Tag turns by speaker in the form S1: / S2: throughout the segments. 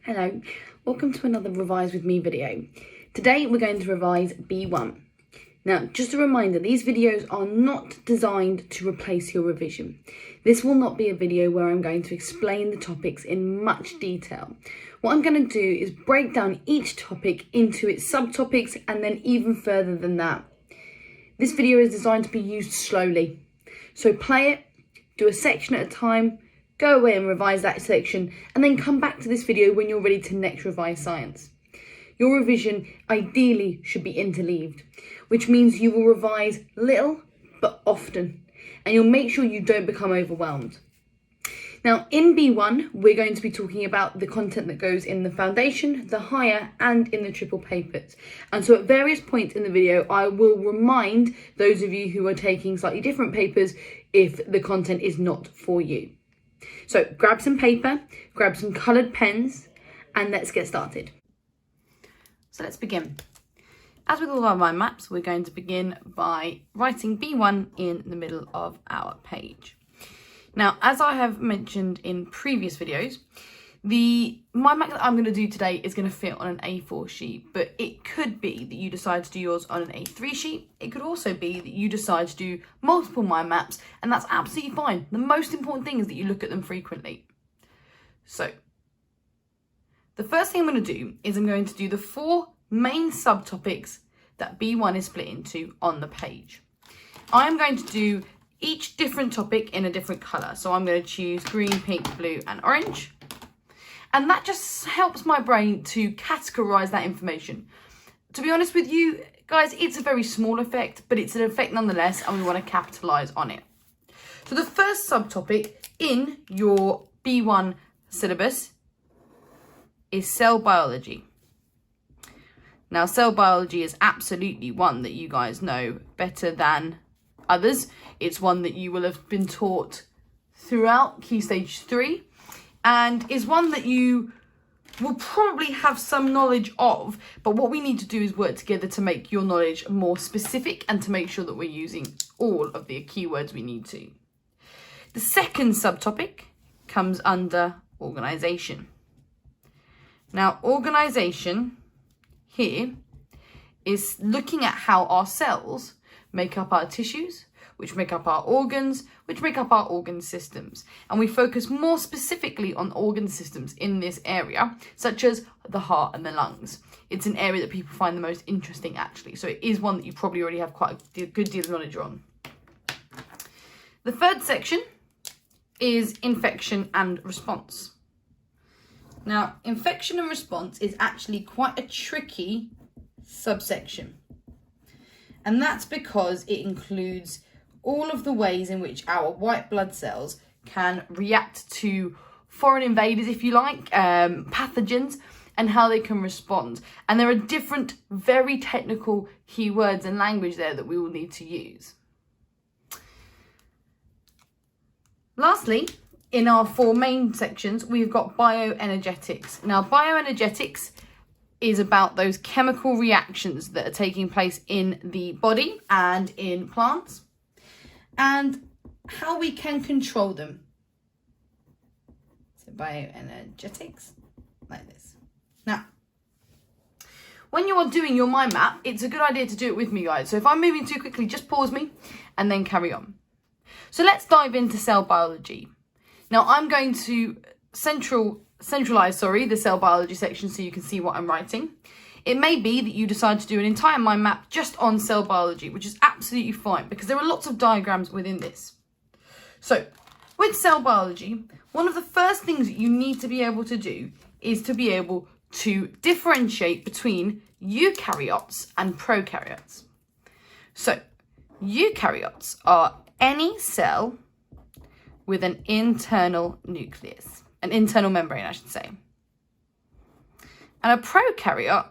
S1: Hello, welcome to another Revise With Me video. Today we're going to revise B1. Now, just a reminder, these videos are not designed to replace your revision. This will not be a video where I'm going to explain the topics in much detail. What I'm going to do is break down each topic into its subtopics and then even further than that. This video is designed to be used slowly. So play it, do a section at a time, go away and revise that section, and then come back to this video when you're ready to next revise science. Your revision ideally should be interleaved, which means you will revise little but often, and you'll make sure you don't become overwhelmed. Now, in B1, we're going to be talking about the content that goes in the foundation, the higher, and in the triple papers. And so at various points in the video, I will remind those of you who are taking slightly different papers if the content is not for you. So grab some paper, grab some coloured pens, and let's get started. So let's begin. As with all of my maps, we're going to begin by writing B1 in the middle of our page. Now, as I have mentioned in previous videos, my map that I'm going to do today is going to fit on an A4 sheet, but it could be that you decide to do yours on an A3 sheet. It could also be that you decide to do multiple mind maps, and that's absolutely fine. The most important thing is that you look at them frequently. So, the first thing I'm going to do is I'm going to do the 4 main subtopics that B1 is split into on the page. I'm going to do each different topic in a different colour. So I'm going to choose green, pink, blue and orange. And that just helps my brain to categorise that information. To be honest with you guys, it's a very small effect, but it's an effect nonetheless, and we want to capitalise on it. So the first subtopic in your B1 syllabus is cell biology. Now, cell biology is absolutely one that you guys know better than others. It's one that you will have been taught throughout Key Stage 3. And is one that you will probably have some knowledge of, but what we need to do is work together to make your knowledge more specific and to make sure that we're using all of the keywords we need to. The second subtopic comes under organisation. Now, organisation here is looking at how our cells make up our tissues, which make up our organs, which make up our organ systems. And we focus more specifically on organ systems in this area, such as the heart and the lungs. It's an area that people find the most interesting, actually. So it is one that you probably already have quite a good deal of knowledge on. The third section is infection and response. Now, infection and response is actually quite a tricky subsection. And that's because it includes all of the ways in which our white blood cells can react to foreign invaders, if you like, pathogens, and how they can respond. And there are different, very technical keywords and language there that we will need to use. Lastly, in our 4 main sections, we've got bioenergetics. Now, bioenergetics is about those chemical reactions that are taking place in the body and in plants, and how we can control them. So bioenergetics, like this. Now, when you are doing your mind map, it's a good idea to do it with me, guys. So if I'm moving too quickly, just pause me and then carry on. So let's dive into cell biology. Now, I'm going to centralise the cell biology section so you can see what I'm writing. It may be that you decide to do an entire mind map just on cell biology, which is absolutely fine because there are lots of diagrams within this. So, with cell biology, one of the first things that you need to be able to do is to be able to differentiate between eukaryotes and prokaryotes. So, eukaryotes are any cell with an internal nucleus, an internal membrane, I should say. And a prokaryote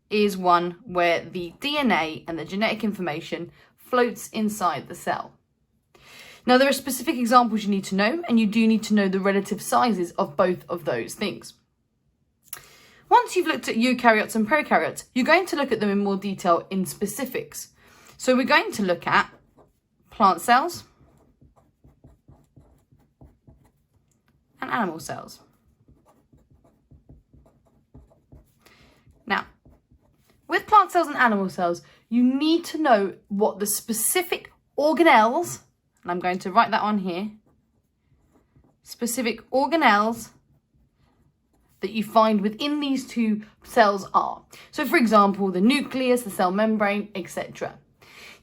S1: is one where the DNA and the genetic information floats inside the cell. Now, there are specific examples you need to know, and you do need to know the relative sizes of both of those things. Once you've looked at eukaryotes and prokaryotes, you're going to look at them in more detail in specifics. So we're going to look at plant cells and animal cells. plant cells and animal cells, you need to know what the specific organelles, and I'm going to write that on here, specific organelles that you find within these two cells are. So for example, the nucleus, the cell membrane, etc.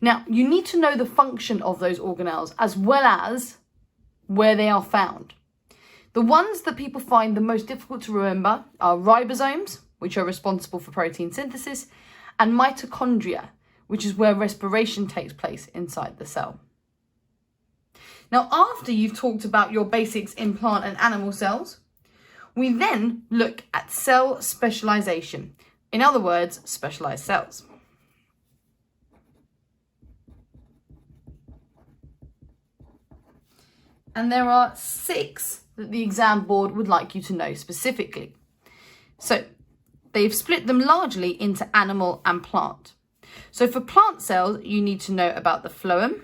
S1: Now, you need to know the function of those organelles as well as where they are found. The ones that people find the most difficult to remember are ribosomes, which are responsible for protein synthesis, and mitochondria, which is where respiration takes place inside the cell. Now, after you've talked about your basics in plant and animal cells, we then look at cell specialization. In other words, specialized cells. And there are 6 that the exam board would like you to know specifically. So they've split them largely into animal and plant. So for plant cells, you need to know about the phloem.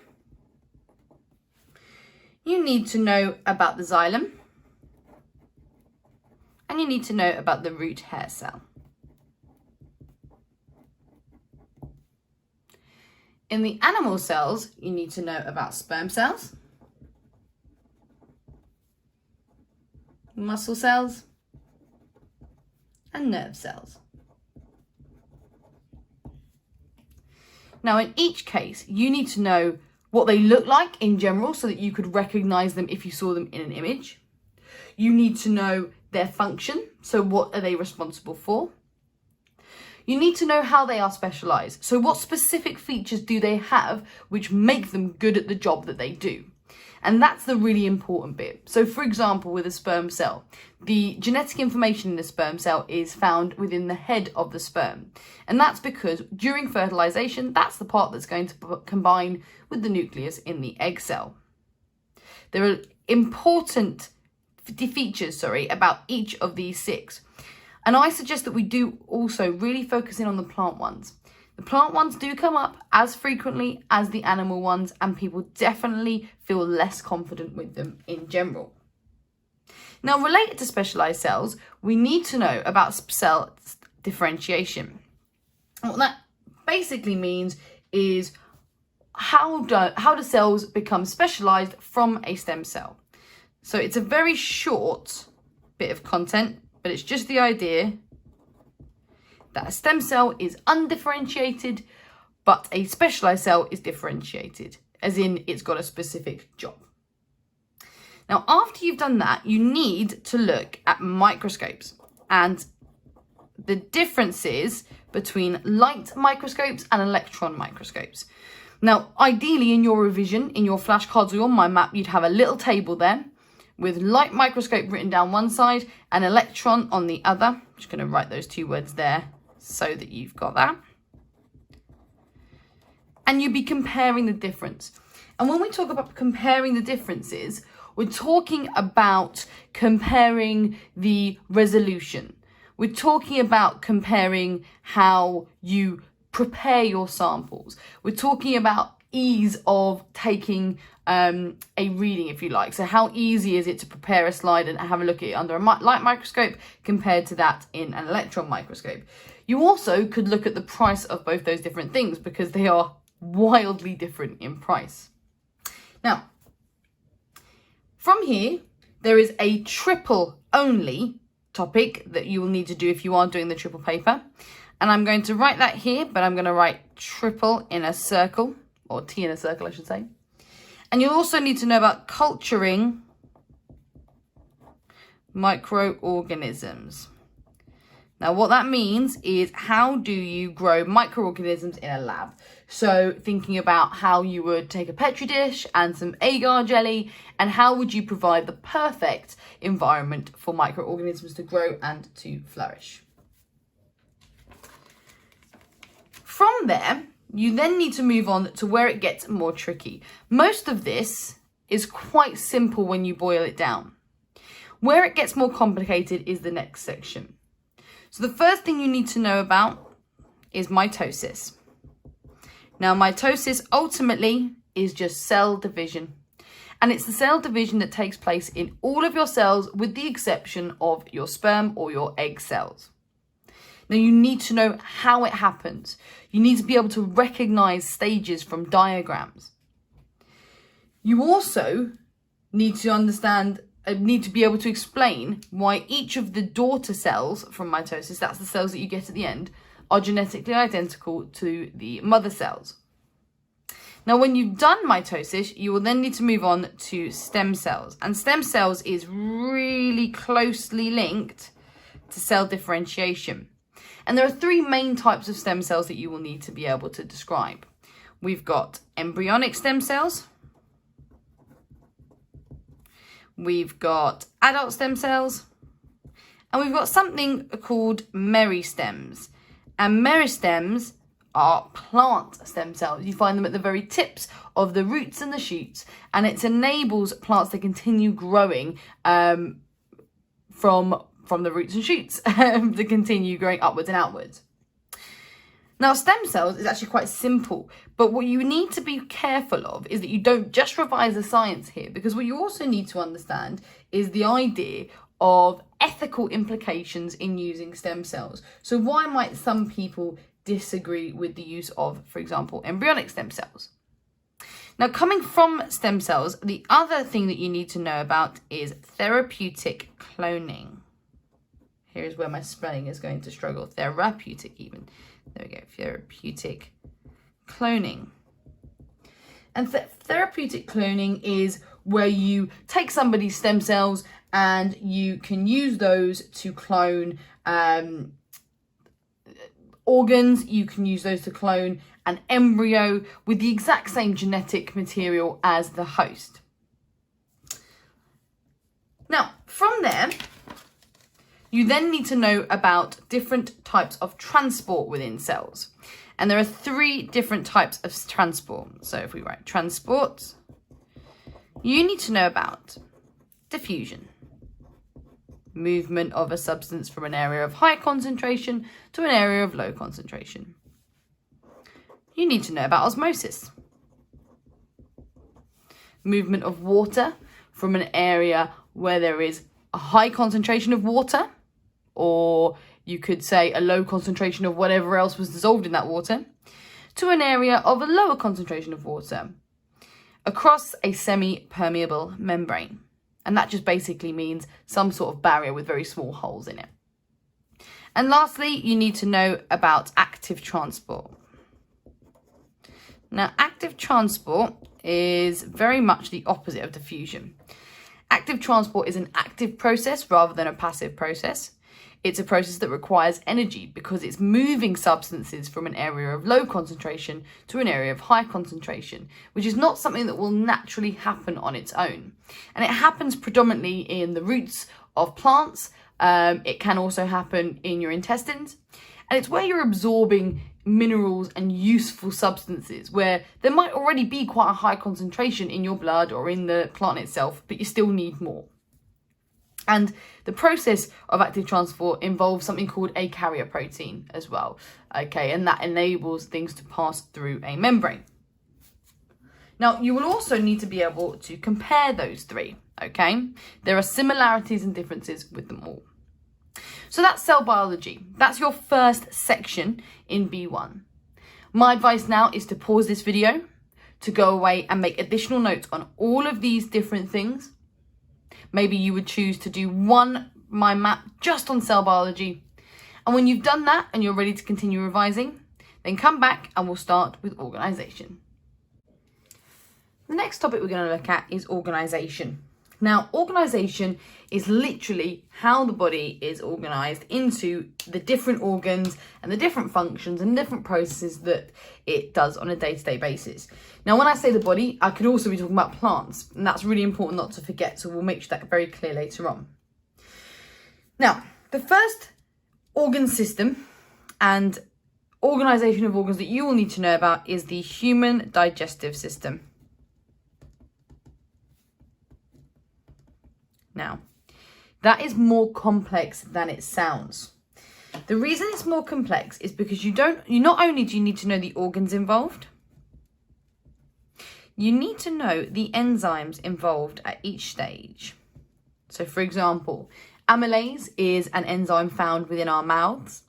S1: You need to know about the xylem. And you need to know about the root hair cell. In the animal cells, you need to know about sperm cells, muscle cells, and nerve cells. Now, in each case, you need to know what they look like in general so that you could recognize them if you saw them in an image. You need to know their function, so what are they responsible for? You need to know how they are specialized, so what specific features do they have which make them good at the job that they do? And that's the really important bit. So for example, with a sperm cell, the genetic information in the sperm cell is found within the head of the sperm. And that's because during fertilization, that's the part that's going to combine with the nucleus in the egg cell. There are important features, about each of these 6. And I suggest that we do also really focus in on the plant ones. The plant ones do come up as frequently as the animal ones, and people definitely feel less confident with them in general. Now, related to specialized cells, we need to know about cell differentiation. What that basically means is how do cells become specialized from a stem cell? So it's a very short bit of content, but it's just the idea that a stem cell is undifferentiated, but a specialized cell is differentiated, as in it's got a specific job. Now, after you've done that, you need to look at microscopes and the differences between light microscopes and electron microscopes. Now, ideally in your revision, in your flashcards or your mind map, you'd have a little table there with light microscope written down one side and electron on the other. I'm just going to write those 2 words there so that you've got that. And you'd be comparing the difference. And when we talk about comparing the differences, we're talking about comparing the resolution. We're talking about comparing how you prepare your samples. We're talking about ease of taking a reading, if you like. So how easy is it to prepare a slide and have a look at it under a light microscope compared to that in an electron microscope? You also could look at the price of both those different things because they are wildly different in price. Now, from here, there is a triple only topic that you will need to do if you are doing the triple paper. And I'm going to write that here, but I'm going to write triple in a circle, or T in a circle, I should say. And you'll also need to know about culturing microorganisms. Now, what that means is how do you grow microorganisms in a lab? So thinking about how you would take a Petri dish and some agar jelly, and how would you provide the perfect environment for microorganisms to grow and to flourish. From there, you then need to move on to where it gets more tricky. Most of this is quite simple when you boil it down. Where it gets more complicated is the next section. So the first thing you need to know about is mitosis. Now, mitosis ultimately is just cell division. And it's the cell division that takes place in all of your cells with the exception of your sperm or your egg cells. Now, you need to know how it happens. You need to be able to recognize stages from diagrams. You also need to be able to explain why each of the daughter cells from mitosis, that's the cells that you get at the end, are genetically identical to the mother cells. Now, when you've done mitosis, you will then need to move on to stem cells. And stem cells is really closely linked to cell differentiation. And there are three main types of stem cells that you will need to be able to describe. We've got embryonic stem cells. We've got adult stem cells. And we've got something called meristems. And meristems are plant stem cells. You find them at the very tips of the roots and the shoots, and it enables plants to continue growing from the roots and shoots to continue growing upwards and outwards. Now, stem cells is actually quite simple, but what you need to be careful of is that you don't just revise the science here, because what you also need to understand is the idea of ethical implications in using stem cells. So why might some people disagree with the use of, for example, embryonic stem cells? Now, coming from stem cells, the other thing that you need to know about is therapeutic cloning. Here's where my spelling is going to struggle. Therapeutic even. There we go. Therapeutic cloning. And therapeutic cloning is where you take somebody's stem cells and you can use those to clone organs. You can use those to clone an embryo with the exact same genetic material as the host. Now, from there, you then need to know about different types of transport within cells. And there are three different types of transport. So if we write transport, you need to know about diffusion, movement of a substance from an area of high concentration to an area of low concentration. You need to know about osmosis, movement of water from an area where there is a high concentration of water, or you could say a low concentration of whatever else was dissolved in that water, to an area of a lower concentration of water across a semi-permeable membrane. And that just basically means some sort of barrier with very small holes in it. And lastly, you need to know about active transport. Now, active transport is very much the opposite of diffusion. Active transport is an active process rather than a passive process. It's a process that requires energy because it's moving substances from an area of low concentration to an area of high concentration, which is not something that will naturally happen on its own. And it happens predominantly in the roots of plants. It can also happen in your intestines. And it's where you're absorbing minerals and useful substances where there might already be quite a high concentration in your blood or in the plant itself, but you still need more. And the process of active transport involves something called a carrier protein as well, okay, and that enables things to pass through a membrane. Now, you will also need to be able to compare those three, okay? There are similarities and differences with them all. So that's cell biology. That's your first section in B1. My advice now is to pause this video, to go away and make additional notes on all of these different things. Maybe you would choose to do one mind map just on cell biology. And when you've done that and you're ready to continue revising, then come back and we'll start with organisation. The next topic we're going to look at is organisation. Now, organisation is literally how the body is organised into the different organs and the different functions and different processes that it does on a day-to-day basis. Now, when I say the body, I could also be talking about plants, and that's really important not to forget, so we'll make that very clear later on. Now, the first organ system and organisation of organs that you will need to know about is the human digestive system. Now, that is more complex than it sounds. The reason it's more complex is because you not only do you need to know the organs involved, you need to know the enzymes involved at each stage. So, for example, amylase is an enzyme found within our mouths.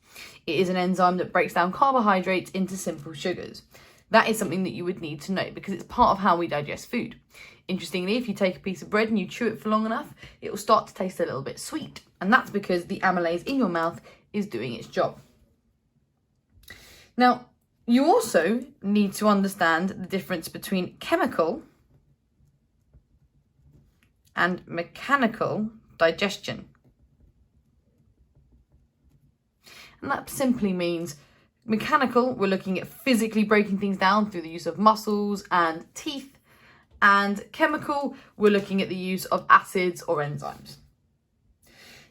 S1: It is an enzyme that breaks down carbohydrates into simple sugars. That is something that you would need to know because it's part of how we digest food. Interestingly, if you take a piece of bread and you chew it for long enough, it will start to taste a little bit sweet. And that's because the amylase in your mouth is doing its job. Now, you also need to understand the difference between chemical and mechanical digestion. And that simply means mechanical, we're looking at physically breaking things down through the use of muscles and teeth. And chemical, we're looking at the use of acids or enzymes.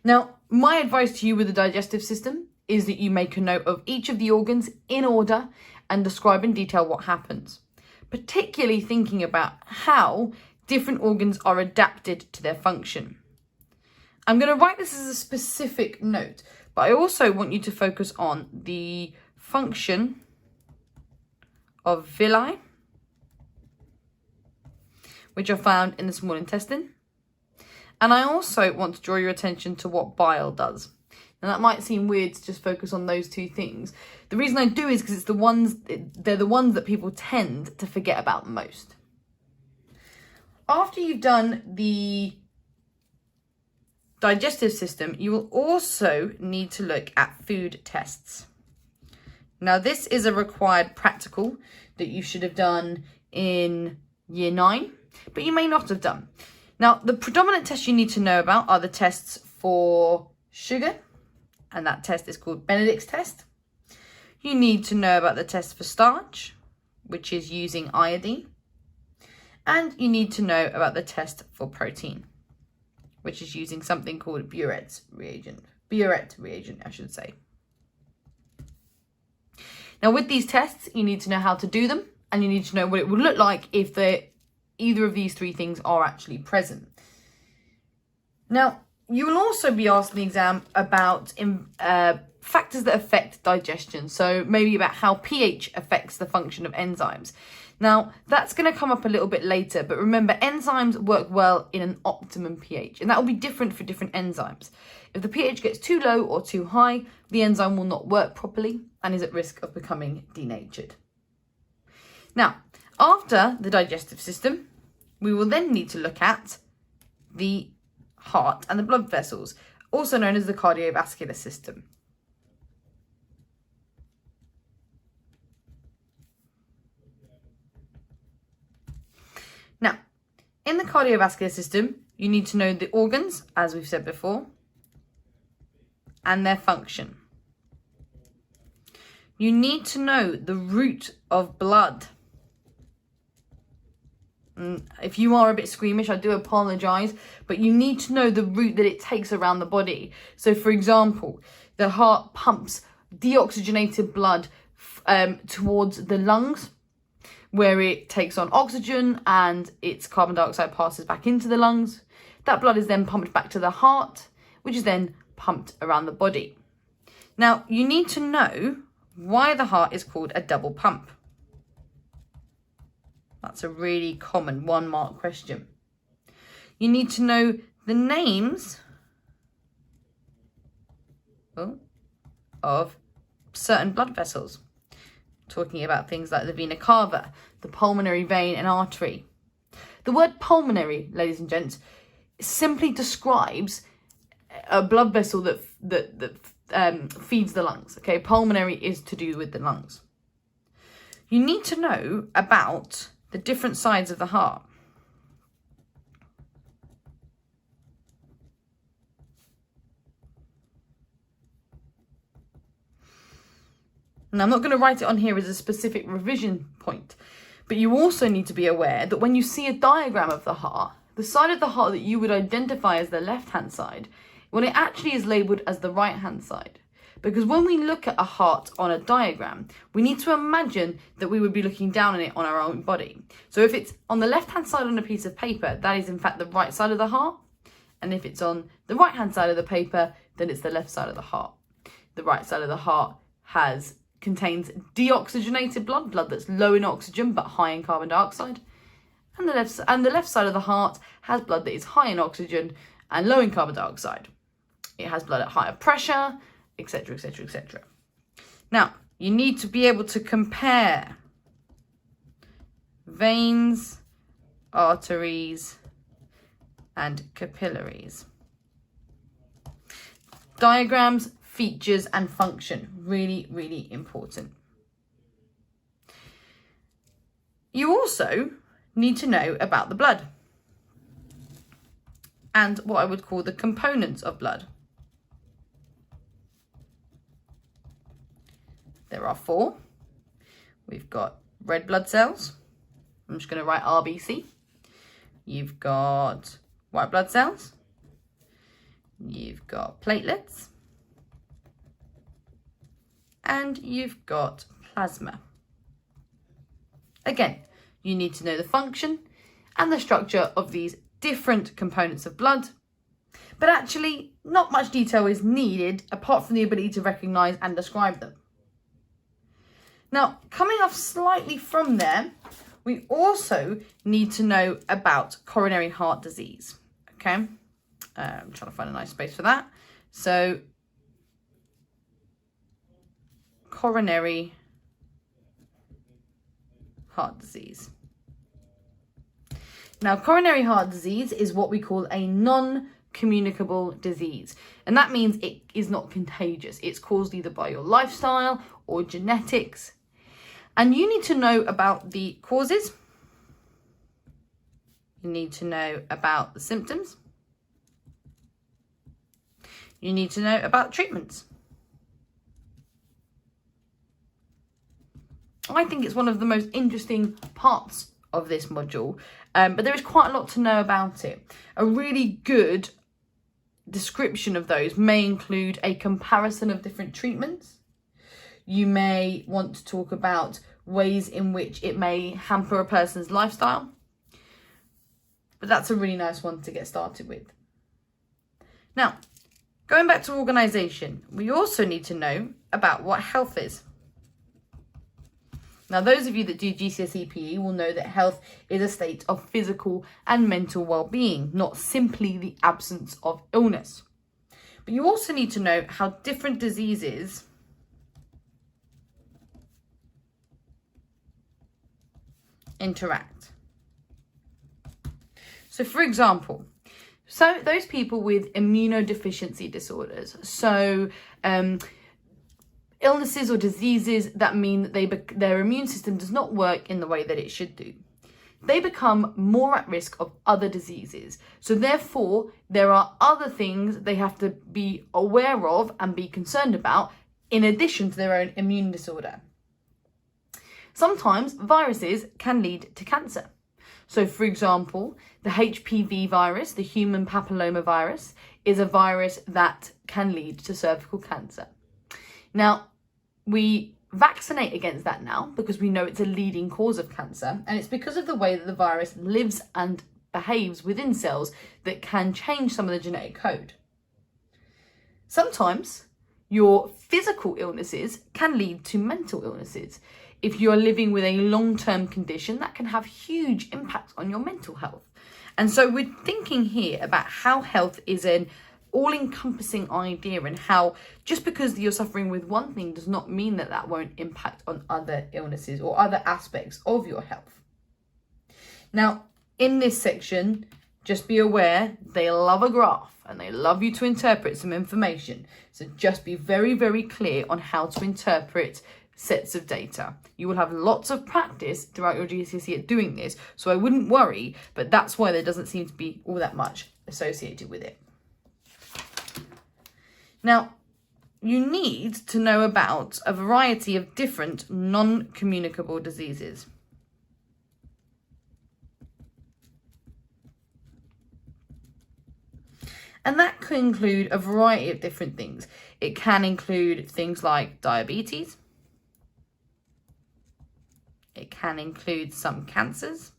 S1: Now, my advice to you with the digestive system is that you make a note of each of the organs in order and describe in detail what happens, particularly thinking about how different organs are adapted to their function. I'm going to write this as a specific note, but I also want you to focus on the function of villi, which are found in the small intestine. And I also want to draw your attention to what bile does. Now that might seem weird to just focus on those two things. The reason I do is because they're the ones that people tend to forget about most. After you've done the digestive system, you will also need to look at food tests. Now this is a required practical that you should have done in year 9, but you may not have done. Now the predominant tests you need to know about are the tests for sugar, and that test is called Benedict's test. You need to know about the test for starch, which is using iodine. And you need to know about the test for protein, which is using something called Biuret reagent, I should say. Now with these tests, you need to know how to do them, and you need to know what it would look like if either of these 3 things are actually present. Now, you will also be asked in the exam about factors that affect digestion. So maybe about how pH affects the function of enzymes. Now, that's going to come up a little bit later, but remember, enzymes work well in an optimum pH, and that will be different for different enzymes. If the pH gets too low or too high, the enzyme will not work properly and is at risk of becoming denatured. Now, after the digestive system, we will then need to look at the heart and the blood vessels, also known as the cardiovascular system. Now, in the cardiovascular system, you need to know the organs, as we've said before, and their function. You need to know the route of blood. If you are a bit squeamish, I do apologise, but you need to know the route that it takes around the body. So, for example, the heart pumps deoxygenated blood towards the lungs, where it takes on oxygen and its carbon dioxide passes back into the lungs. That blood is then pumped back to the heart, which is then pumped around the body. Now, you need to know why the heart is called a double pump. That's a really common 1-mark question. You need to know the names of certain blood vessels. Talking about things like the vena cava, the pulmonary vein and artery. The word pulmonary, ladies and gents, simply describes a blood vessel that feeds the lungs. Okay, pulmonary is to do with the lungs. You need to know about the different sides of the heart. And I'm not going to write it on here as a specific revision point, but you also need to be aware that when you see a diagram of the heart, the side of the heart that you would identify as the left-hand side, well, it actually is labelled as the right-hand side. Because when we look at a heart on a diagram, we need to imagine that we would be looking down on it on our own body. So if it's on the left-hand side on a piece of paper, that is in fact the right side of the heart. And if it's on the right-hand side of the paper, then it's the left side of the heart. The right side of the heart contains deoxygenated blood that's low in oxygen but high in carbon dioxide. And the left side of the heart has blood that is high in oxygen and low in carbon dioxide. It has blood at higher pressure, etc., etc., etc.
S2: Now, you need to be able to compare veins, arteries, and capillaries. Diagrams, features, and function. Really, really important. You also need to know about the blood and what I would call the components of blood. There are 4. We've got red blood cells. I'm just going to write RBC. You've got white blood cells. You've got platelets. And you've got plasma. Again, you need to know the function and the structure of these different components of blood. But actually, not much detail is needed apart from the ability to recognise and describe them. Now, coming off slightly from there, we also need to know about coronary heart disease. Okay, I'm trying to find a nice space for that. So, coronary heart disease. Now, coronary heart disease is what we call a non-communicable disease. And that means it is not contagious. It's caused either by your lifestyle or genetics. And you need to know about the causes. You need to know about the symptoms. You need to know about treatments. I think it's one of the most interesting parts of this module, but there is quite a lot to know about it. A really good description of those may include a comparison of different treatments. You may want to talk about ways in which it may hamper a person's lifestyle, but that's a really nice one to get started with. Now, going back to organisation, we also need to know about what health is. Now, those of you that do GCSE PE will know that health is a state of physical and mental well-being, not simply the absence of illness. But you also need to know how different diseases interact. So, for example, those people with immunodeficiency disorders, illnesses or diseases that mean that their immune system does not work in the way that it should do, they become more at risk of other diseases. So therefore, there are other things they have to be aware of and be concerned about in addition to their own immune disorder. Sometimes viruses can lead to cancer. So for example, the HPV virus, the human papilloma virus, is a virus that can lead to cervical cancer. Now, we vaccinate against that now because we know it's a leading cause of cancer, and it's because of the way that the virus lives and behaves within cells that can change some of the genetic code. Sometimes your physical illnesses can lead to mental illnesses. If you're living with a long-term condition, that can have huge impact on your mental health. And so we're thinking here about how health is an all-encompassing idea, and how just because you're suffering with one thing does not mean that that won't impact on other illnesses or other aspects of your health. Now, in this section, just be aware they love a graph and they love you to interpret some information. So just be very, very clear on how to interpret sets of data. You will have lots of practice throughout your GCSE at doing this, so I wouldn't worry, but that's why there doesn't seem to be all that much associated with it. Now, you need to know about a variety of different non-communicable diseases. And that can include a variety of different things. It can include things like diabetes. It can include some cancers.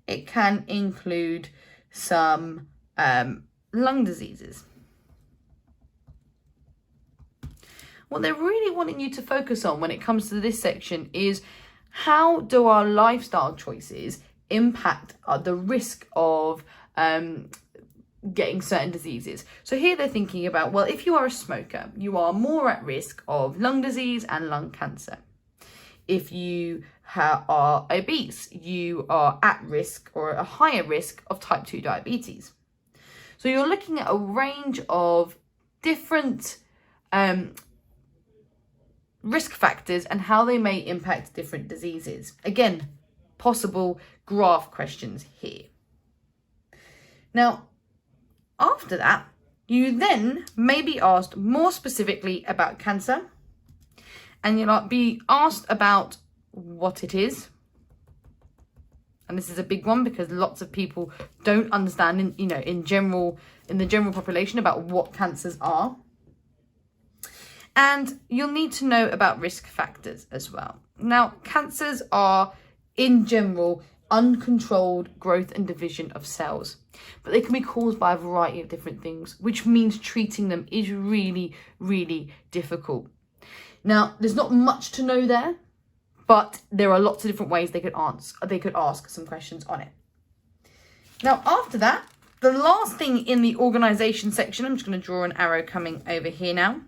S2: It can include some lung diseases. What they're really wanting you to focus on when it comes to this section is how do our lifestyle choices impact the risk of getting certain diseases. So here they're thinking about, well, if you are a smoker, you are more at risk of lung disease and lung cancer. If you are obese, you are at risk or a higher risk of type 2 diabetes. So you're looking at a range of different risk factors and how they may impact different diseases. Again, possible graph questions here. Now, after that, you then may be asked more specifically about cancer, and you'll be asked about what it is. And this is a big one because lots of people don't understand in the general population about what cancers are. And you'll need to know about risk factors as well. Now, cancers are, in general, uncontrolled growth and division of cells, but they can be caused by a variety of different things, which means treating them is really, really difficult. Now, there's not much to know there, but there are lots of different ways they could ask some questions on it. Now, after that, the last thing in the organisation section, I'm just going to draw an arrow coming over here now,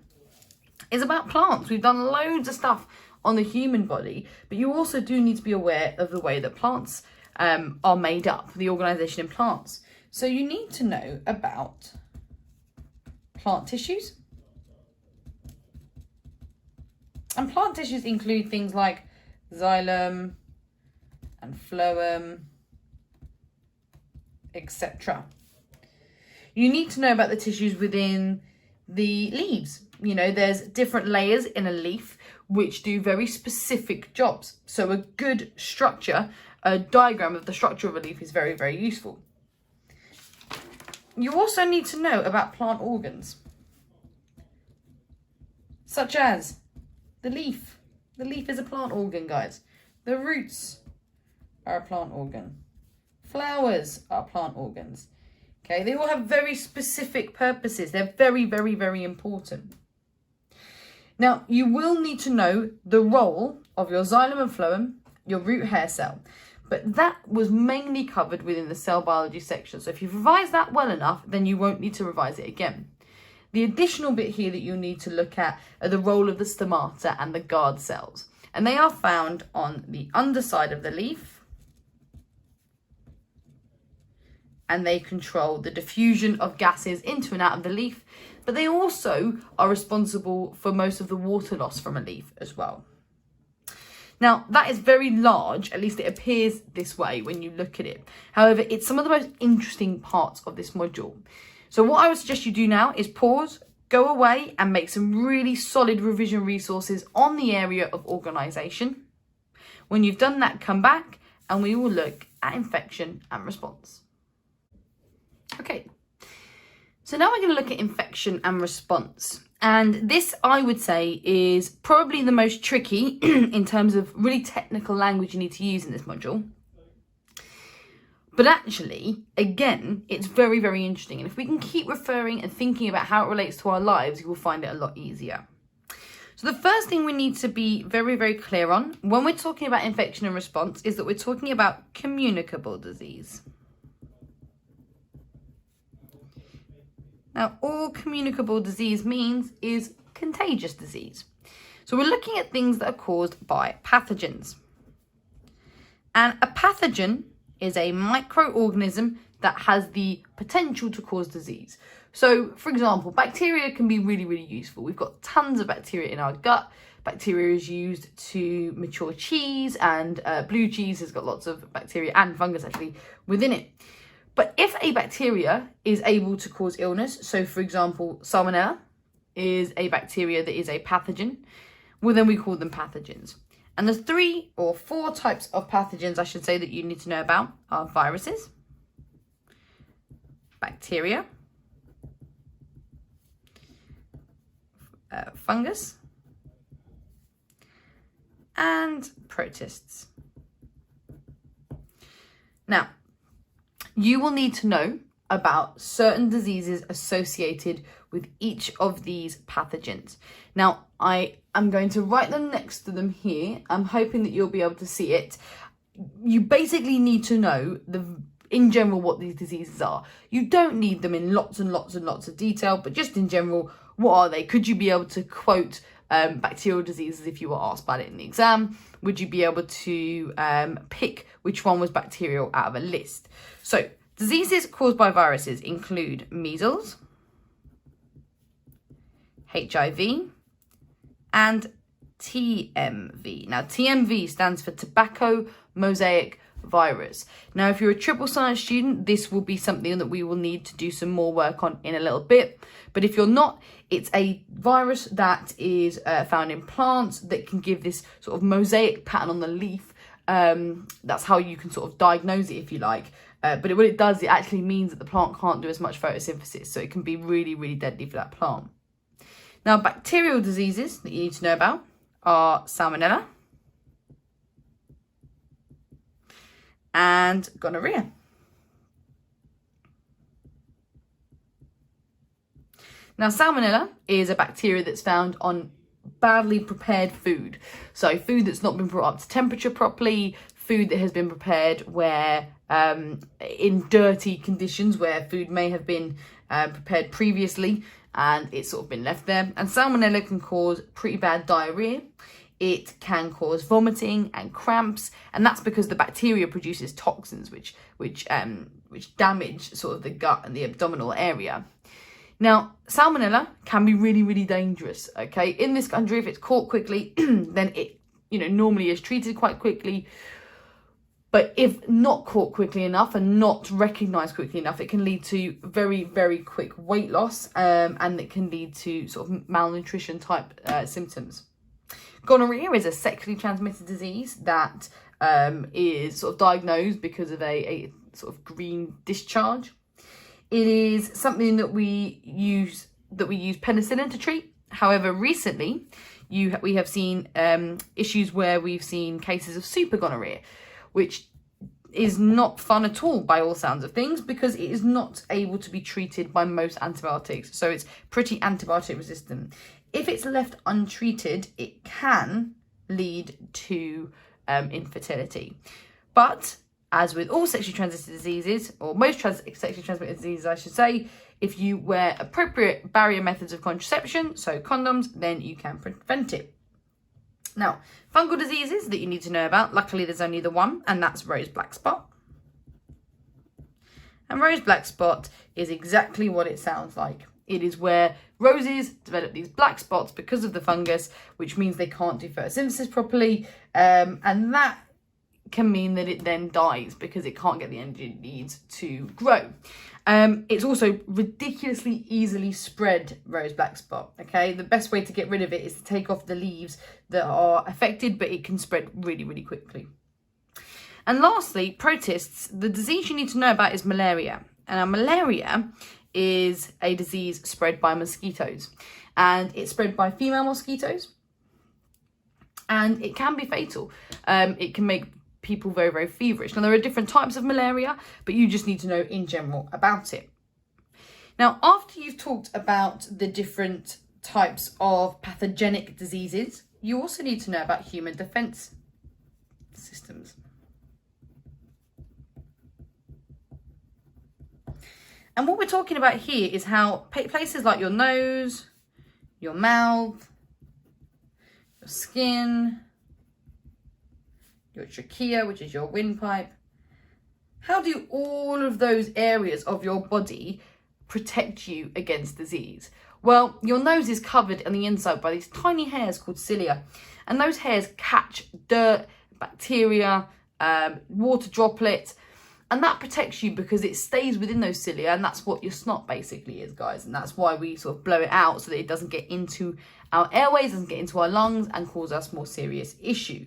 S2: is about plants. We've done loads of stuff on the human body, but you also do need to be aware of the way that plants are made up, the organisation in plants. So you need to know about plant tissues. And plant tissues include things like xylem and phloem, etc. You need to know about the tissues within the leaves. There's different layers in a leaf which do very specific jobs. So a good structure, a diagram of the structure of a leaf is very, very useful. You also need to know about plant organs, such as the leaf. The leaf is a plant organ, guys. The roots are a plant organ. Flowers are plant organs. Okay, they all have very specific purposes. They're very, very, very important. Now, you will need to know the role of your xylem and phloem, your root hair cell, but that was mainly covered within the cell biology section. So if you've revised that well enough, then you won't need to revise it again. The additional bit here that you'll need to look at are the role of the stomata and the guard cells, and they are found on the underside of the leaf, and they control the diffusion of gases into and out of the leaf, but they also are responsible for most of the water loss from a leaf as well. Now, that is very large, at least it appears this way when you look at it. However, it's some of the most interesting parts of this module. So what I would suggest you do now is pause, go away and make some really solid revision resources on the area of organisation. When you've done that, come back and we will look at infection and response. Okay, so now we're going to look at infection and response. And this, I would say, is probably the most tricky in terms of really technical language you need to use in this module. But actually, again, it's very, very interesting. And if we can keep referring and thinking about how it relates to our lives, you will find it a lot easier. So the first thing we need to be very, very clear on when we're talking about infection and response is that we're talking about communicable disease. Now, all communicable disease means is contagious disease. So we're looking at things that are caused by pathogens. And a pathogen is a microorganism that has the potential to cause disease. So, for example, bacteria can be really, really useful. We've got tons of bacteria in our gut. Bacteria is used to mature cheese, and blue cheese has got lots of bacteria and fungus actually within it. But if a bacteria is able to cause illness, so for example, Salmonella is a bacteria that is a pathogen, well then we call them pathogens. And there's 3 or 4 types of pathogens, I should say, that you need to know about are viruses, bacteria, fungus, and protists. Now, you will need to know about certain diseases associated with each of these pathogens. Now, I am going to write them next to them here. I'm hoping that you'll be able to see it. You basically need to know the in general what these diseases are. You don't need them in lots and lots and lots of detail, but just in general, what are they? Could you be able to quote bacterial diseases if you were asked about it in the exam? Would you be able to pick which one was bacterial out of a list? So diseases caused by viruses include measles, HIV, and TMV. Now, TMV stands for tobacco mosaic virus. Now, if you're a triple science student, this will be something that we will need to do some more work on in a little bit. But if you're not, it's a virus that is found in plants that can give this sort of mosaic pattern on the leaf. That's how you can sort of diagnose it, if you like. But what it does, it actually means that the plant can't do as much photosynthesis. So it can be really, really deadly for that plant. Now, bacterial diseases that you need to know about are salmonella and gonorrhea. Now, salmonella is a bacteria that's found on badly prepared food. So food that's not been brought up to temperature properly, food that has been prepared where in dirty conditions where food may have been prepared previously and it's sort of been left there. And salmonella can cause pretty bad diarrhea. It can cause vomiting and cramps, and that's because the bacteria produces toxins which damage sort of the gut and the abdominal area. Now, salmonella can be really, really dangerous, okay? In this country, if it's caught quickly, then it, normally is treated quite quickly. But if not caught quickly enough and not recognised quickly enough, it can lead to very, very quick weight loss, and it can lead to sort of malnutrition type symptoms. Gonorrhea is a sexually transmitted disease that is sort of diagnosed because of a sort of green discharge. It is something that we use penicillin to treat. However, recently we have seen issues where we've seen cases of super gonorrhea, which is not fun at all by all sounds of things because it is not able to be treated by most antibiotics. So it's pretty antibiotic resistant. If it's left untreated, it can lead to infertility. But as with all sexually transmitted diseases, or most sexually transmitted diseases, I should say, if you wear appropriate barrier methods of contraception, so condoms, then you can prevent it. Now, fungal diseases that you need to know about, luckily there's only the one, and that's rose black spot. And rose black spot is exactly what it sounds like. It is where roses develop these black spots because of the fungus, which means they can't do photosynthesis properly, and that can mean that it then dies because it can't get the energy it needs to grow. It's also ridiculously easily spread, rose black spot, okay? The best way to get rid of it is to take off the leaves that are affected, but it can spread really, really quickly. And lastly, protists, the disease you need to know about is malaria. And malaria is a disease spread by mosquitoes, and it's spread by female mosquitoes, and it can be fatal. It can make people very, very feverish. Now, there are different types of malaria, but you just need to know in general about it. Now, after you've talked about the different types of pathogenic diseases, you also need to know about human defense systems. And what we're talking about here is how places like your nose, your mouth, your skin, your trachea, which is your windpipe, how do all of those areas of your body protect you against disease? Well, your nose is covered on the inside by these tiny hairs called cilia, and those hairs catch dirt, bacteria, water droplets, and that protects you because it stays within those cilia, and that's what your snot basically is, guys. And that's why we sort of blow it out so that it doesn't get into our airways, doesn't get into our lungs and cause us more serious issue.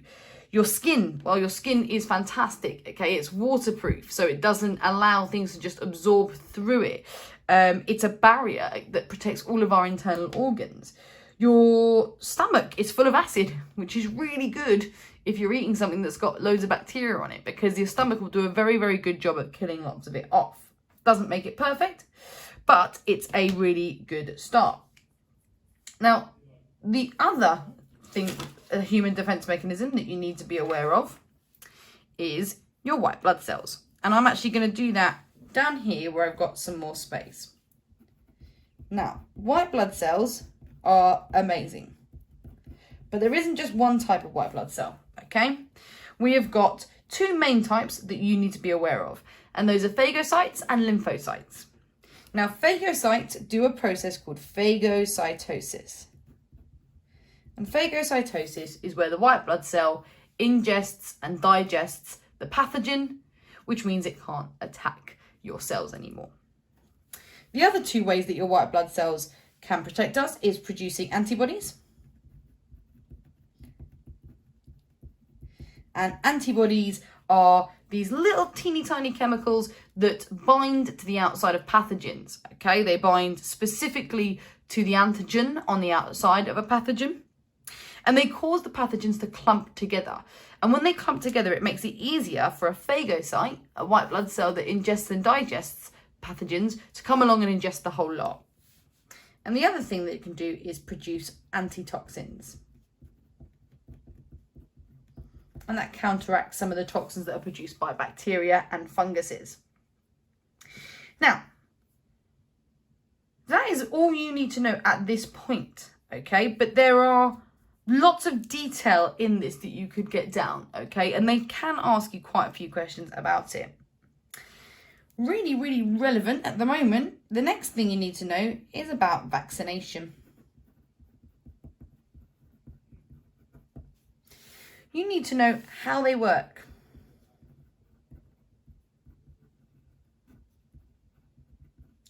S2: Your skin, well, your skin is fantastic, okay? It's waterproof, so it doesn't allow things to just absorb through it. It's a barrier that protects all of our internal organs. Your stomach is full of acid, which is really good if you're eating something that's got loads of bacteria on it, because your stomach will do a very, very good job at killing lots of it off. Doesn't make it perfect, but it's a really good start. Now, the other thing, a human defense mechanism that you need to be aware of is your white blood cells. And I'm actually going to do that down here where I've got some more space. Now, white blood cells are amazing. But there isn't just one type of white blood cell, okay? We have got two main types that you need to be aware of, and those are phagocytes and lymphocytes. Now, phagocytes do a process called phagocytosis. And phagocytosis is where the white blood cell ingests and digests the pathogen, which means it can't attack your cells anymore. The other two ways that your white blood cells can protect us is producing antibodies. And antibodies are these little teeny tiny chemicals that bind to the outside of pathogens, okay? They bind specifically to the antigen on the outside of a pathogen, and they cause the pathogens to clump together. And when they clump together, it makes it easier for a phagocyte, a white blood cell that ingests and digests pathogens, to come along and ingest the whole lot. And the other thing that it can do is produce antitoxins. And that counteracts some of the toxins that are produced by bacteria and funguses. Now, that is all you need to know at this point, okay? But there are lots of detail in this that you could get down, okay? And they can ask you quite a few questions about it. Really, really relevant at the moment. The next thing you need to know is about vaccination. You need to know how they work.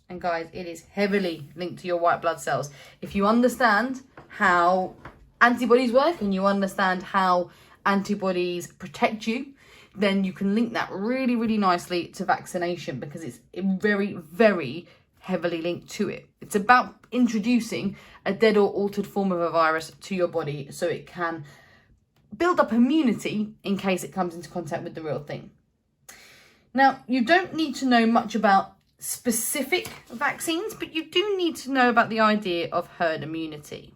S2: And guys, it is heavily linked to your white blood cells. If you understand how antibodies work and you understand how antibodies protect you, then you can link that really, really nicely to vaccination, because it's very, very heavily linked to it. It's about introducing a dead or altered form of a virus to your body so it can build up immunity in case it comes into contact with the real thing. Now, you don't need to know much about specific vaccines, but you do need to know about the idea of herd immunity.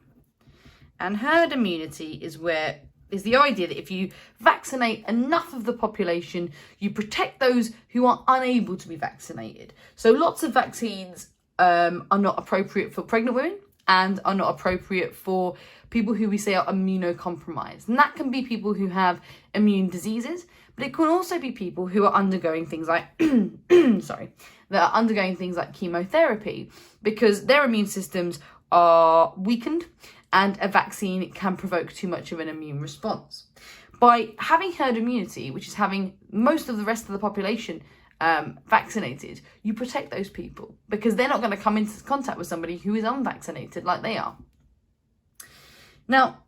S2: And herd immunity is the idea that if you vaccinate enough of the population, you protect those who are unable to be vaccinated. So lots of vaccines are not appropriate for pregnant women and are not appropriate for people who we say are immunocompromised. And that can be people who have immune diseases, but it can also be people who are undergoing things like, that are undergoing things like chemotherapy, because their immune systems are weakened and a vaccine can provoke too much of an immune response. By having herd immunity, which is having most of the rest of the population vaccinated, you protect those people because they're not going to come into contact with somebody who is unvaccinated like they are. Now,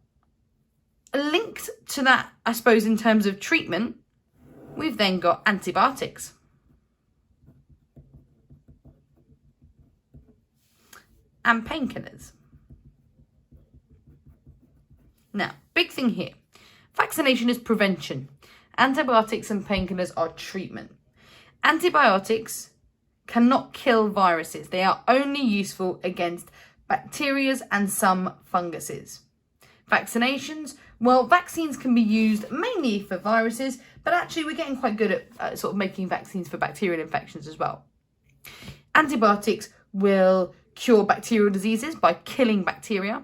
S2: linked to that, I suppose, in terms of treatment, we've then got antibiotics. And painkillers. Now, big thing here. Vaccination is prevention. Antibiotics and painkillers are treatment. Antibiotics cannot kill viruses. They are only useful against bacteria and some funguses. Vaccinations, well, vaccines can be used mainly for viruses, but actually we're getting quite good at sort of making vaccines for bacterial infections as well. Antibiotics will cure bacterial diseases by killing bacteria.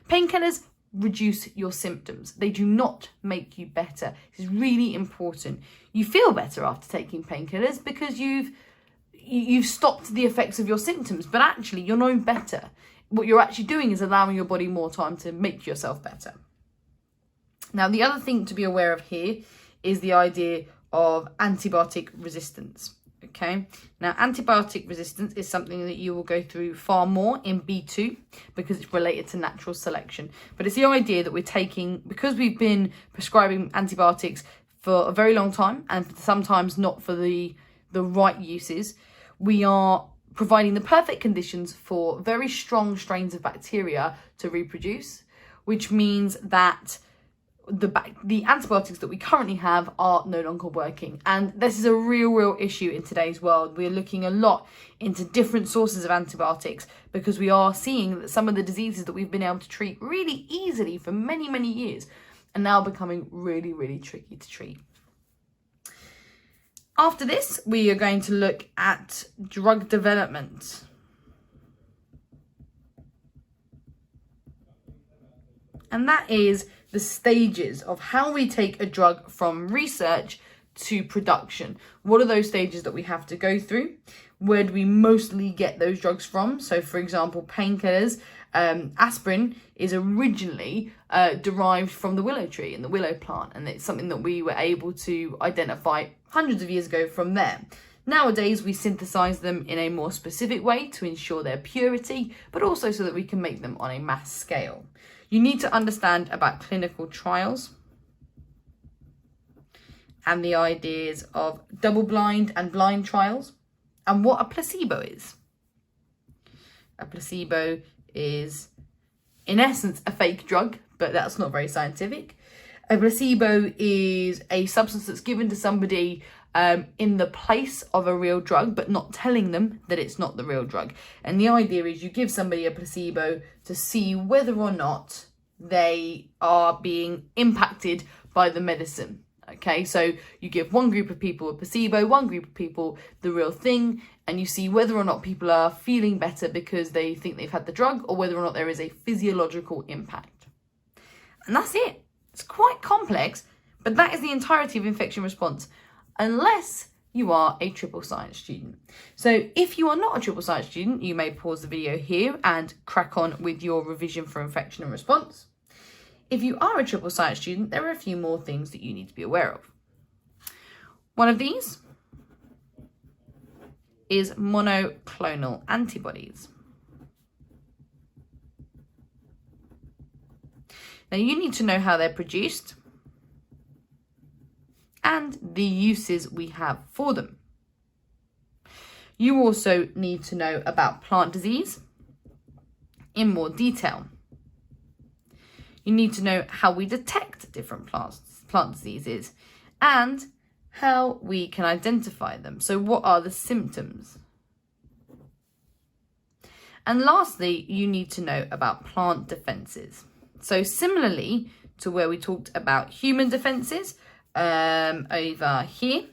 S2: Painkillers reduce your symptoms. They do not make you better. This is really important. You feel better after taking painkillers because you've stopped the effects of your symptoms, but actually you're no better. What you're actually doing is allowing your body more time to make yourself better. Now, the other thing to be aware of here is the idea of antibiotic resistance. Okay, now antibiotic resistance is something that you will go through far more in B2 because it's related to natural selection. But it's the idea that we're taking, because we've been prescribing antibiotics for a very long time and sometimes not for the right uses, we are providing the perfect conditions for very strong strains of bacteria to reproduce, which means that the antibiotics that we currently have are no longer working. And this is a real issue in today's world. We're looking a lot into different sources of antibiotics because we are seeing that some of the diseases that we've been able to treat really easily for many years are now becoming really tricky to treat. After this, we are going to look at drug development. And that is the stages of how we take a drug from research to production. What are those stages that we have to go through? Where do we mostly get those drugs from? So for example, painkillers, aspirin is originally derived from the willow tree and the willow plant, and it's something that we were able to identify hundreds of years ago from there. Nowadays, we synthesize them in a more specific way to ensure their purity, but also so that we can make them on a mass scale. You need to understand about clinical trials and the ideas of double-blind and blind trials, and what a placebo is. A placebo is, in essence, a fake drug, but that's not very scientific. A placebo is a substance that's given to somebody in the place of a real drug, but not telling them that it's not the real drug. And the idea is you give somebody a placebo to see whether or not they are being impacted by the medicine. Okay, so you give one group of people a placebo, one group of people the real thing, and you see whether or not people are feeling better because they think they've had the drug, or whether or not there is a physiological impact. And that's it. It's quite complex, but that is the entirety of infection response, unless you are a triple science student. So if you are not a triple science student, you may pause the video here and crack on with your revision for infection and response. If you are a triple science student, there are a few more things that you need to be aware of. One of these is monoclonal antibodies. Now you need to know how they're produced and the uses we have for them. You also need to know about plant disease in more detail. You need to know how we detect different plant diseases and how we can identify them. So what are the symptoms? And lastly, you need to know about plant defenses. So similarly to where we talked about human defenses over here,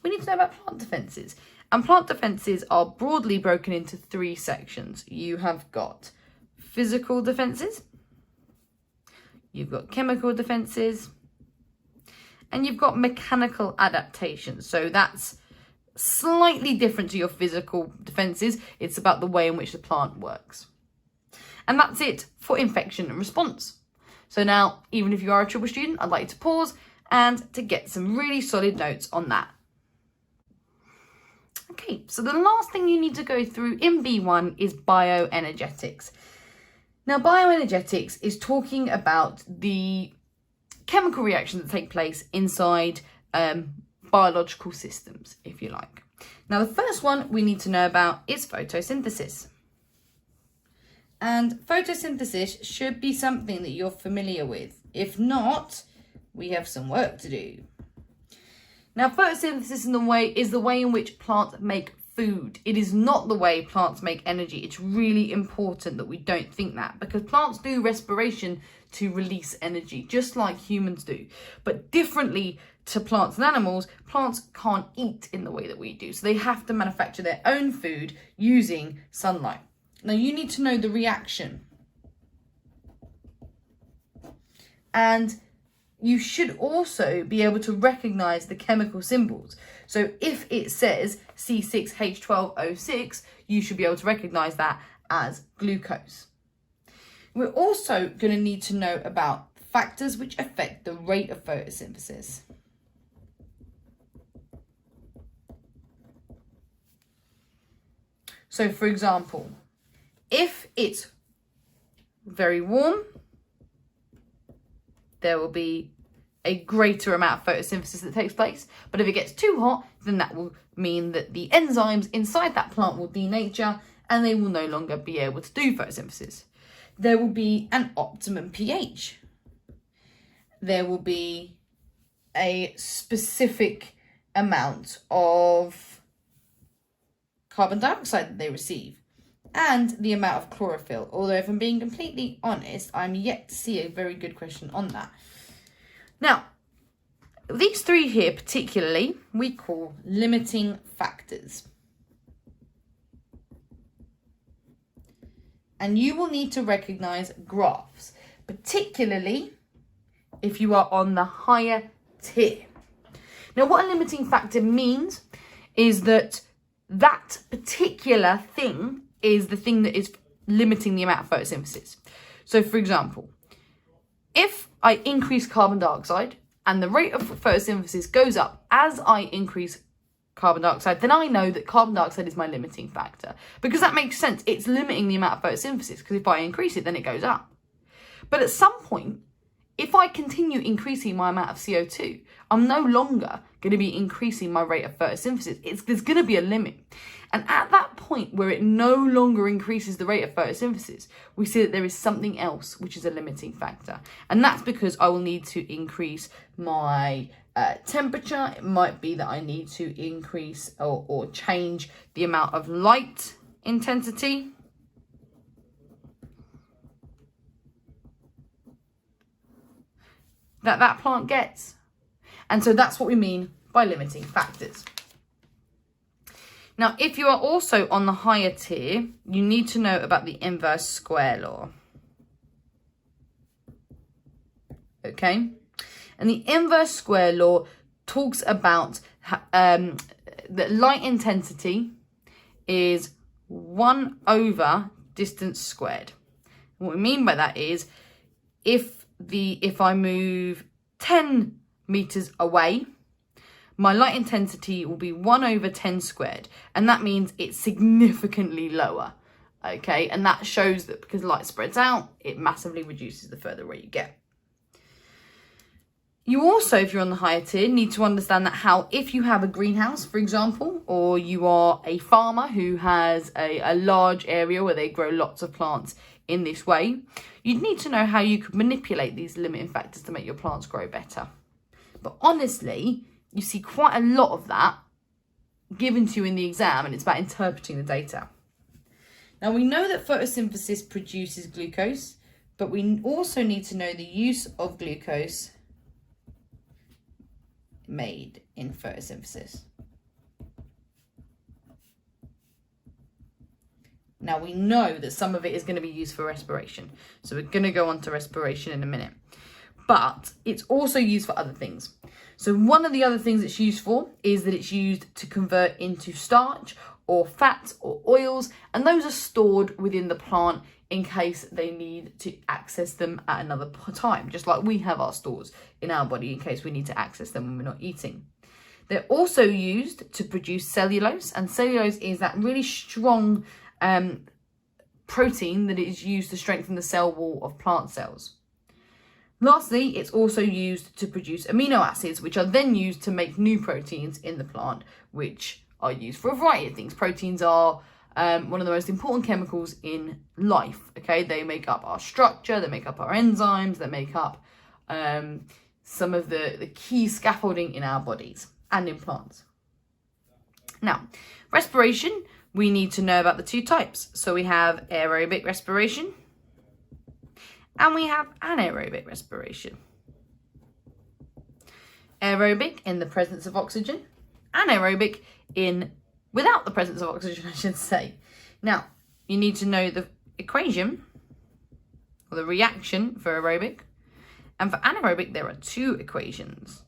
S2: we need to know about plant defenses. And plant defenses are broadly broken into three sections. You have got physical defenses, you've got chemical defenses, and you've got mechanical adaptations. So that's slightly different to your physical defenses. It's about the way in which the plant works. And that's it for infection and response. So now, even if you are a triple student, I'd like you to pause and to get some really solid notes on that. Okay, so the last thing you need to go through in B1 is bioenergetics. Now, bioenergetics is talking about the chemical reactions that take place inside biological systems, if you like. Now, the first one we need to know about is photosynthesis. And photosynthesis should be something that you're familiar with. If not, we have some work to do. Now, photosynthesis is the way in which plants make food. It is not the way plants make energy. It's really important that we don't think that, because plants do respiration to release energy, just like humans do. But differently to plants and animals, plants can't eat in the way that we do. So they have to manufacture their own food using sunlight. Now, you need to know the reaction. And you should also be able to recognize the chemical symbols. So if it says C6H12O6, you should be able to recognize that as glucose. We're also going to need to know about factors which affect the rate of photosynthesis. So for example, if it's very warm, there will be a greater amount of photosynthesis that takes place. But if it gets too hot, then that will mean that the enzymes inside that plant will denature and they will no longer be able to do photosynthesis. There will be an optimum pH. There will be a specific amount of carbon dioxide that they receive, and the amount of chlorophyll. Although, if I'm being completely honest, I'm yet to see a very good question on that. Now, these three here particularly, we call limiting factors. And you will need to recognize graphs, particularly if you are on the higher tier. Now, what a limiting factor means is that that particular thing is the thing that is limiting the amount of photosynthesis. So, for example, if I increase carbon dioxide and the rate of photosynthesis goes up as I increase carbon dioxide, then I know that carbon dioxide is my limiting factor, because that makes sense. It's limiting the amount of photosynthesis, because if I increase it, then it goes up. But at some point, if I continue increasing my amount of CO2, I'm no longer going to be increasing my rate of photosynthesis. There's going to be a limit. And at that point where it no longer increases the rate of photosynthesis, we see that there is something else which is a limiting factor. And that's because I will need to increase my temperature. It might be that I need to increase or change the amount of light intensity. That plant gets. And so that's what we mean by limiting factors. Now, if you are also on the higher tier, you need to know about the inverse square law. Okay? And the inverse square law talks about that light intensity is 1 over distance squared. And what we mean by that is if I move 10 meters away, my light intensity will be 1 over 10 squared. And that means it's significantly lower. Okay, and that shows that because light spreads out, it massively reduces the further away you get. You also, if you're on the higher tier, need to understand that how if you have a greenhouse, for example, or you are a farmer who has a large area where they grow lots of plants in this way, you'd need to know how you could manipulate these limiting factors to make your plants grow better. But honestly, you see quite a lot of that given to you in the exam, and it's about interpreting the data. Now, we know that photosynthesis produces glucose, but we also need to know the use of glucose made in photosynthesis. Now, we know that some of it is going to be used for respiration. So we're going to go on to respiration in a minute. But it's also used for other things. So one of the other things it's used for is that it's used to convert into starch or fats or oils. And those are stored within the plant in case they need to access them at another time. Just like we have our stores in our body in case we need to access them when we're not eating. They're also used to produce cellulose. And cellulose is that really strong protein that is used to strengthen the cell wall of plant cells. Lastly, it's also used to produce amino acids, which are then used to make new proteins in the plant, which are used for a variety of things. Proteins are one of the most important chemicals in life. Okay, they make up our structure, they make up our enzymes, they make up some of the key scaffolding in our bodies and in plants. Now, respiration, we need to know about the two types. So we have aerobic respiration and we have anaerobic respiration. Aerobic in the presence of oxygen, anaerobic without the presence of oxygen, I should say. Now, you need to know the equation or the reaction for aerobic. And for anaerobic, there are two equations.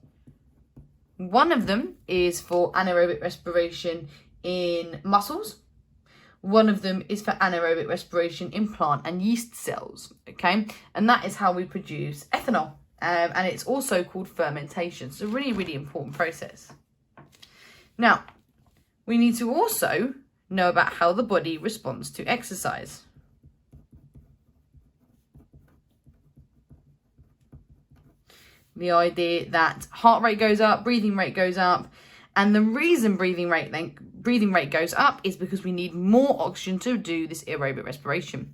S2: One of them is for anaerobic respiration in muscles. One of them is for anaerobic respiration in plant and yeast cells, okay? And that is how we produce ethanol. And it's also called fermentation. So really, really important process. Now, we need to also know about how the body responds to exercise. The idea that heart rate goes up, breathing rate goes up, and the reason breathing rate goes up is because we need more oxygen to do this aerobic respiration.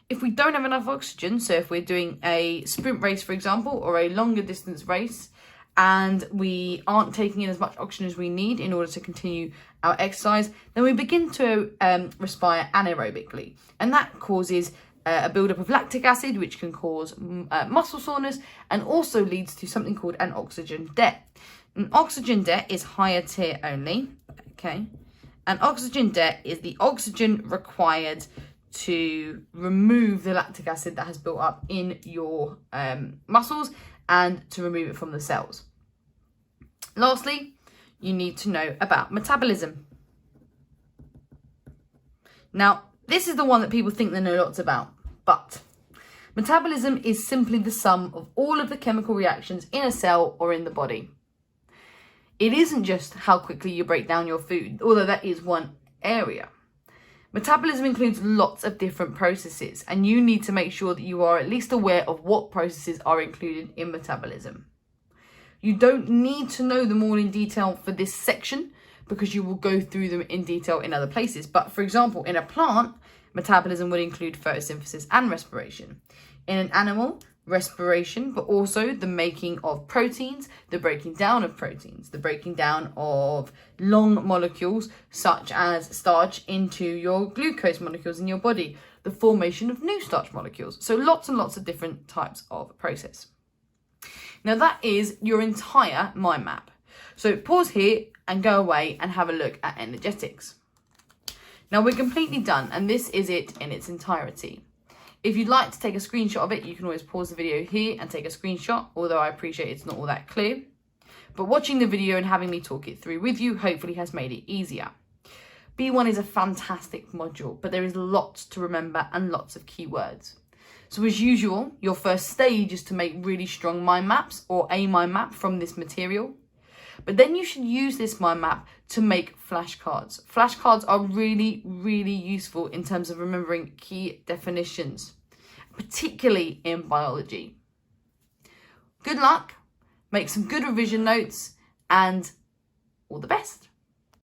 S2: If we don't have enough oxygen, so if we're doing a sprint race, for example, or a longer distance race, and we aren't taking in as much oxygen as we need in order to continue our exercise, then we begin to respire anaerobically. And that causes a buildup of lactic acid, which can cause muscle soreness, and also leads to something called an oxygen debt. An oxygen debt is higher tier only, okay? And oxygen debt is the oxygen required to remove the lactic acid that has built up in your muscles and to remove it from the cells. Lastly, you need to know about metabolism. Now, this is the one that people think they know lots about, but metabolism is simply the sum of all of the chemical reactions in a cell or in the body. It isn't just how quickly you break down your food, although that is one area. Metabolism includes lots of different processes, and you need to make sure that you are at least aware of what processes are included in metabolism. You don't need to know them all in detail for this section because you will go through them in detail in other places. But for example, in a plant, metabolism would include photosynthesis and respiration. In an animal, respiration, but also the making of proteins, the breaking down of proteins, the breaking down of long molecules such as starch into your glucose molecules in your body, the formation of new starch molecules. So lots and lots of different types of process. Now that is your entire mind map. So pause here and go away and have a look at energetics. Now we're completely done, and this is it in its entirety. If you'd like to take a screenshot of it, you can always pause the video here and take a screenshot, although I appreciate it's not all that clear. But watching the video and having me talk it through with you hopefully has made it easier. B1 is a fantastic module, but there is lots to remember and lots of keywords. So as usual, your first stage is to make really strong mind maps or a mind map from this material. But then you should use this mind map to make flashcards. Flashcards are really, really useful in terms of remembering key definitions, particularly in biology. Good luck, make some good revision notes, and all the best.